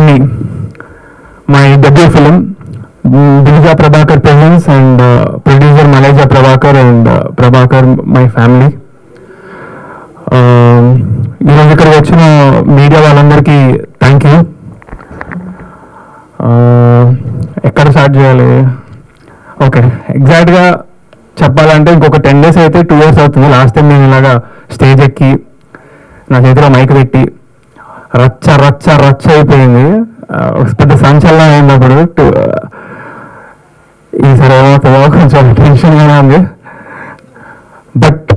Agni, my debut film. Dilija Prabhakar presents and producer Maleja Prabhakar and Prabhakar, my family. ఈరోజు ఇక్కడికి వచ్చిన media వాళ్ళందరికీ thank you. ఎక్కడ start చేయాలి? Okay, ఎగ్జాక్ట్గా చెప్పాలంటే ఇంకొక 10 days అయితే 2 years అవుతుంది. లాస్ట్ టైం నేను ఇలాగా స్టేజ్ ఎక్కి నా చేతిలో మైక్ పెట్టి రచ్చ రచ్చ రచ్చ అయిపోయింది, పెద్ద సంచలనం అయినప్పుడు. ఈసారి ఏమవుతుందో కొంచెం టెన్షన్గానే ఉంది. బట్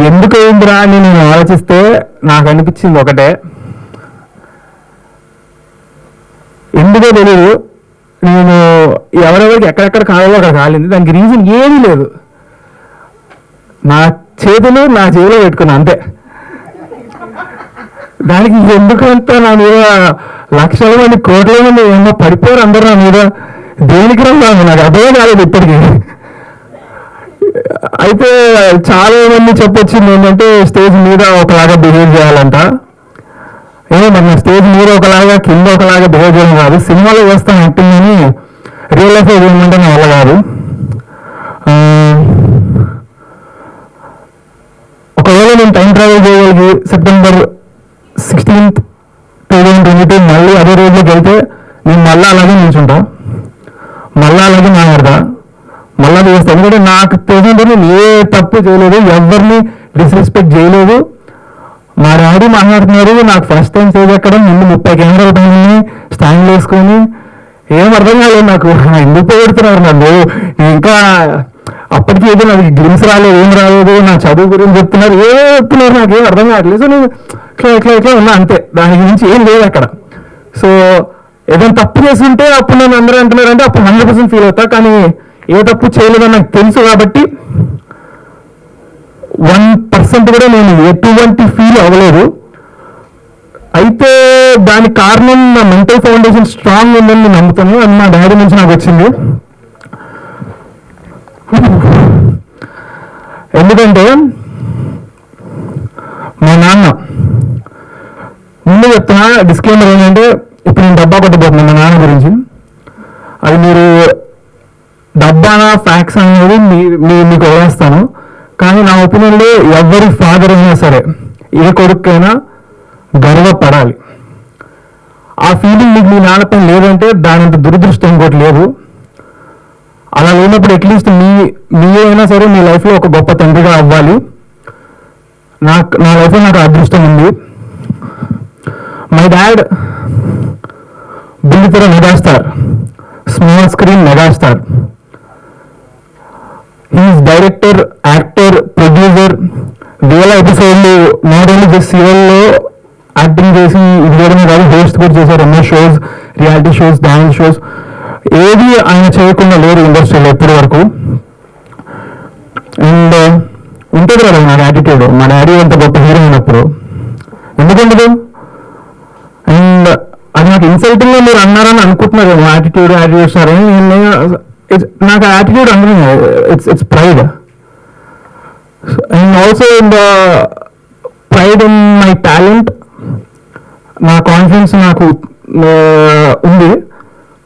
ఎందుకు అయిందిరా అని నేను ఆలోచిస్తే నాకు అనిపించింది ఒకటే, ఎందుకో తెలియదు, నేను ఎవరెవరికి ఎక్కడెక్కడ కావాలో అక్కడ కాలింది. దానికి రీజన్ ఏమీ లేదు, నా చేతులు నా చేతిలో పెట్టుకున్నా అంతే. దానికి ఎందుకంతా నా మీద లక్షల మంది కోట్ల మంది ఏమో పడిపోయారు అందరూ నా మీద. దేనికి రాదు నాకు అర్థమే కాలేదు ఇప్పటికీ. అయితే చాలా మంది చెప్పొచ్చింది ఏంటంటే స్టేజ్ మీద ఒకలాగా బిహేవ్ చేయాలంట. మన స్టేజ్ మీద ఒకలాగా కింద ఒకలాగా బిహేవ్ చేయడం కాదు, సినిమాలో చేస్తాను యాక్టింగ్, రియల్ లైఫ్ ఏమంటే నా వల్ల కాదు. ఒకవేళ నేను టైం ట్రావెల్ చేయగలిగి September 16th, 2022 మళ్ళీ అదే రోజులోకి వెళ్తే నేను మళ్ళీ అలాగే నిల్చుంటా, మళ్ళీ అలాగే మాట్లాడతా, మళ్ళీ చేస్తాను. ఎందుకంటే నాకు తెలియదు, నేను ఏ తప్పు చేయలేదు, ఎవరిని డిస్రెస్పెక్ట్ చేయలేదు. మా డాడీ మాట్లాడుతున్నారు, నాకు ఫస్ట్ టైం స్టేజ్ ఎక్కడం, ముందు 30 కెమెరాలు పైన స్టాండ్ వేసుకొని ఏం అర్థం కాలేదు నాకు, ఎందుకు పెడుతున్నారు నన్ను. ఇంకా అప్పటికి ఏదో నాకు గ్లిమ్స్ రాలేదు, ఏం రాలేదు, నా చదువు గురించి చెప్తున్నారు, ఏదో చెప్తున్నారు, నాకు ఏం అర్థం కావట్లేదు. సో నేను ఇట్లా ఉన్నా అంతే, దాని గురించి ఏం లేదు అక్కడ. సో ఏదైనా తప్పు చేస్తుంటే అప్పుడు నేను అందరూ అంటున్నారంటే అప్పుడు 100% ఫీల్ అవుతా, కానీ ఏ తప్పు చేయలేదని నాకు తెలుసు కాబట్టి 1% కూడా నేను ఎటువంటి ఫీల్ అవ్వలేదు. అయితే దానికి కారణం నా మెంటల్ ఫౌండేషన్ స్ట్రాంగ్ ఉందని నేను నమ్ముతాను, అని మా డాడీ నుంచి నాకు వచ్చింది. ఎందుకంటే మా నాన్న, ముందు చెప్తున్నా డిస్క్లైమర్ ఏంటంటే, ఇప్పుడు నేను డబ్బా కొట్టబోతున్నాను మా నాన్న గురించి. అది మీరు డబ్బానా ఫ్యాక్స్ అనేది మీకు వదిలేస్తాను, కానీ నా ఒపీనియన్లో ఎవరి ఫాదర్ అయినా సరే, ఏ కొడుకైనా గర్వపడాలి. ఆ ఫీలింగ్ మీకు మీ నాన్నపైన లేదంటే దానంత దురదృష్టం ఇంకోటి లేదు. అలా లేనప్పుడు అట్లీస్ట్ మీ అయినా సరే మీ లైఫ్లో ఒక గొప్ప తండ్రిగా అవ్వాలి. నా లైఫ్లో నాకు అదృష్టం ఉంది. మై డాడ్ బుల్లితెర megastar, small screen megastar. He's director, actor, producer. వేల ఎపిసోడ్లు నాట్ ఓన్లీ జస్ట్ సీరియల్లో యాక్టింగ్ చేసి ఇది చేయడమే కాదు, హోస్ట్ కూడా చేశారు ఎన్నో shows, reality shows, dance shows. ఏది ఆయన చేయకుండా లేరు ఇండస్ట్రీలో ఎప్పటి వరకు. అండ్ ఉంటుంది కదా నా యాటిట్యూడ్, మా డాడీ అంత గొప్ప హీరో అయినప్పుడు ఎందుకుండదు. అండ్ అది నాకు ఇన్సల్టింగ్గా మీరు అన్నారని అనుకుంటున్నారు, యాటిట్యూడ్ సార్. నాకు యాటిట్యూడ్ అంటే it's pride. And also in the pride in my talent. నా కాన్ఫిడెన్స్ నాకు ఉంది.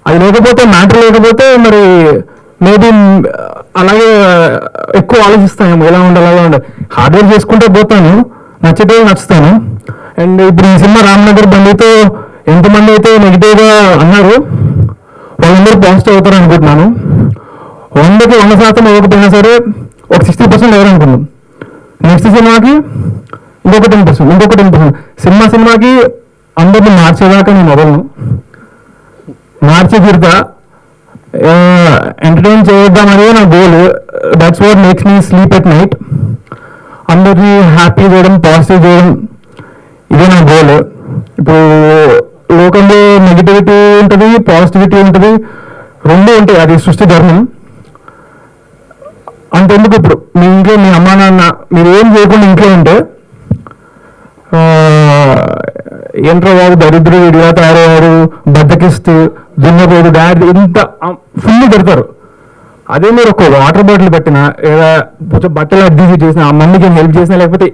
అది లేకపోతే, మ్యాటర్ లేకపోతే మరి మేబీ అలాగే ఎక్కువ ఆలోచిస్తాను, ఎలా ఉండాలి అలా ఉండాలి. హార్డ్ వర్క్ చేసుకుంటే పోతాను, నచ్చితే నచ్చుతాను. అండ్ ఇప్పుడు ఈ సినిమా రామ్నగర్ బండితో ఎంతమంది అయితే నెగిటివ్గా అన్నారు వాళ్ళందరూ పాజిటివ్ అవుతారు అనుకుంటున్నాను. 100కి 100% అవ్వకపోయినా సరే ఒక 60% ఎవరనుకున్నాం. నెక్స్ట్ సినిమాకి ఇంకొక 10%. సినిమాకి అందరినీ మార్చేదాకా నేను వదలను, మార్చి తీరుతా, ఎంటర్టైన్ చేద్దామనేది నా goal. That's what makes me sleep at night. అందరినీ హ్యాపీ చేయడం, పాజిటివ్ చేయడం, ఇదే నా గోల్. ఇప్పుడు లోకంలో నెగిటివిటీ ఉంటుంది, పాజిటివిటీ ఉంటుంది, రెండూ ఉంటాయి, అది సృష్టి ధర్మం. అంతెందుకు ఇప్పుడు మీ ఇంట్లో మీ అమ్మా నాన్న మీరు ఏం చేయకుండా ఇంట్లో ఉంటే ఏంట్రో బాబు దరిద్రుడు విడిగా తయారయ్యారు, బద్దకిస్తూ దున్నపోదు డాడీ ఇంత ఫుల్ పెడతారు. అదే మీరు ఒక వాటర్ బాటిల్ పెట్టినా, లేదా కొంచెం బట్టలు అడ్జస్ట్ చేసినా, ఆ మమ్మీకి హెల్ప్ చేసినా, లేకపోతే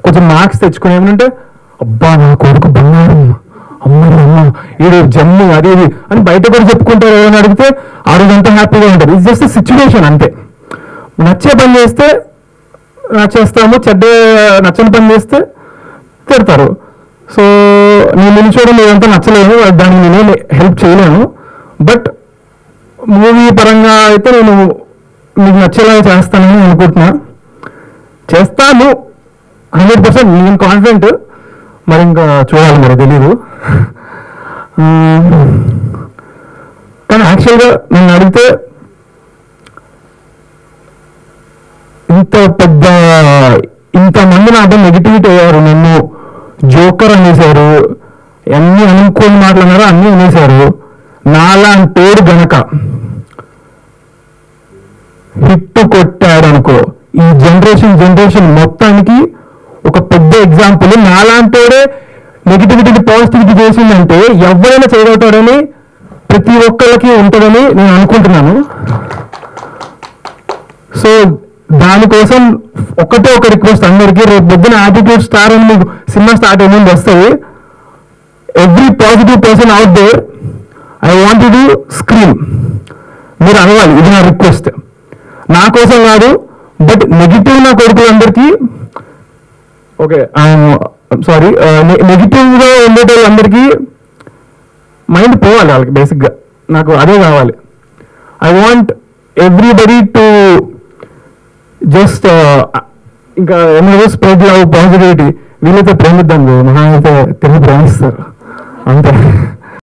కొంచెం మార్క్స్ తెచ్చుకుని ఏమంటే అబ్బా నా కొడుకు బంగారం, అమ్మ ఈడు జమ్ము అది ఇది అని బయట కూడా చెప్పుకుంటారు. ఎవరైనా అడిగితే ఆ రోజంతా హ్యాపీగా ఉంటుంది. ఇట్స్ జస్ట్ సిచ్యువేషన్ అంతే. నచ్చే పని చేస్తే నచ్చేస్తాము, నచ్చని పని చేస్తే తిడతారు. సో నేను నిలిచోవడం ఇదంతా నచ్చలేదు, దానికి నేనే హెల్ప్ చేయలేను. బట్ మూవీ పరంగా అయితే నేను మీకు నచ్చేలాగా చేస్తానని అనుకుంటున్నా. చేస్తాను 100%, నేను కాన్ఫిడెంట్. మరి ఇంకా చూడాలి, మరి తెలీదు. కానీ యాక్చువల్గా నన్ను అడిగితే ఇంతమంది నాతో నెగిటివిటీ అయ్యారు, నన్ను జోకర్ అనేసారు, అన్ని అనుకోని మాట్లాడినారు, అన్నీ అనేసారు. నాలాంటోడు గనక హిట్ కొట్టాడు అనుకో, ఈ జనరేషన్ మొత్తానికి ఒక పెద్ద ఎగ్జాంపుల్. నాలాంటోడే నెగిటివిటీని పాజిటివిటీ చేసిందంటే ఎవరైనా చేయగలుగుతాడని ప్రతి ఒక్కరికి ఉంటుందని నేను అనుకుంటున్నాను. సో దానికోసం ఒకటే ఒక రిక్వెస్ట్ అందరికీ, రేపు పొద్దున యాటిట్యూడ్ స్టార్ అని మీకు సినిమా స్టార్ట్ అయ్యింది వస్తుంది. Every positive person out there, I want to scream. మీరు అనవాలి, ఇది నా రిక్వెస్ట్. నా కోసం కాదు, బట్ నెగిటివ్ నా కొడుకులందరికీ, ఓకే సారీ, నెగిటివ్గా ఉండేటోళ్ళందరికీ మైండ్ పోవాలి వాళ్ళకి. బేసిక్గా నాకు అదే కావాలి. I want everybody to just ఇంకా ఏమో స్ప్రెడ్ లవ్, పాజిటివిటీ. వీళ్ళైతే ప్రేమిద్దాం, మహా అయితే తిరిగి ప్రేమిస్తారు అంతే.